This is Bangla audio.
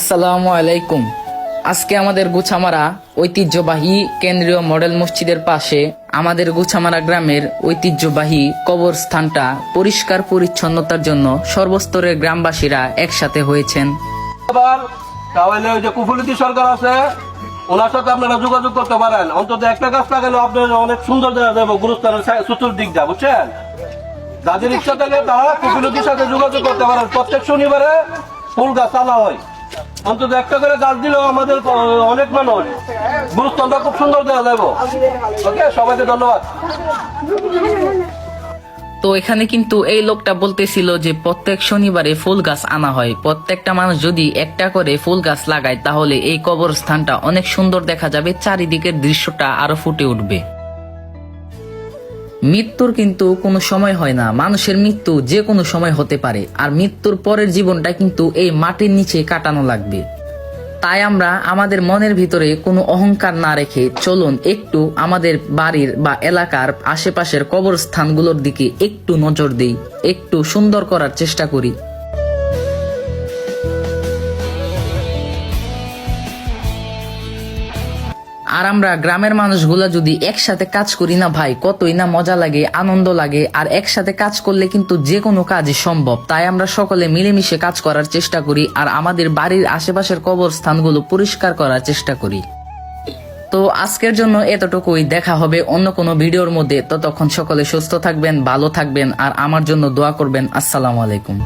আসসালামু আলাইকুম। আজকে আমাদের গুছামারা ঐতিহ্যবাহী কেন্দ্রীয় মডেল মসজিদের পাশে আমাদের গুছামারা গ্রামের ঐতিহ্যবাহী কবরস্থানটা পরিষ্কার পরিচ্ছন্নতার জন্য সর্বস্তরের গ্রামবাসীরা একসাথে হয়েছেন। আবার তাহলে ওই যে কুফুলিতি সরকার আছে, ওনার সাথে আপনারা যোগাযোগ করতে পারেন। অন্তত একটা গাছ লাগালে আপনার অনেক সুন্দর দেখা যাবে গুরুস্থানের চতুর্দিকটা, বুঝছেন? যাদের ইচ্ছা থাকে তারা কুফুলিতির সাথে যোগাযোগ করতে পারেন। প্রত্যেক শনিবারে ফুল গাছ আনা হয়। অন্তত একটা করে গাছ দিলেও আমাদের অনেক মানুষ গুরুস্থানটা খুব সুন্দর দেখা যাবে। ওকে, সবাইকে ধন্যবাদ। তো এখানে কিন্তু এই লোকটা বলতেছিল যে প্রত্যেক শনিবারে ফুল গাছ আনা হয়। প্রত্যেকটা মানুষ যদি একটা করে ফুল গাছ লাগায় তাহলে এই কবরস্থানটা অনেক সুন্দর দেখা যাবে, চারিদিকের দৃশ্যটা আরো ফুটে উঠবে। মৃত্যুর কিন্তু কোনো সময় হয় না, মানুষের মৃত্যু যে কোনো সময় হতে পারে, আর মৃত্যুর পরের জীবনটা কিন্তু এই মাটির নিচে কাটানো লাগবে। তাই আমরা আমাদের মনের ভিতরে কোনো অহংকার না রেখে চলুন একটু আমাদের বাড়ির বা এলাকার আশেপাশের কবরস্থানগুলোর দিকে একটু নজর দেই, একটু সুন্দর করার চেষ্টা করি। আর আমরা গ্রামের মানুষগুলা যদি একসাথে কাজ করি না ভাই, কতই না মজা লাগে, আনন্দ লাগে। আর একসাথে কাজ করলে কিন্তু যে কোনো কাজই সম্ভব। তাই আমরা সকলে মিলেমিশে কাজ করার চেষ্টা করি আর আমাদের বাড়ির আশেপাশের কবরস্থানগুলো পরিষ্কার করার চেষ্টা করি। তো আজকের জন্য এতটুকুই, দেখা হবে অন্য কোনো ভিডিওর মধ্যে। ততক্ষণ সকলে সুস্থ থাকবেন, ভালো থাকবেন আর আমার জন্য দোয়া করবেন। আসসালামু আলাইকুম।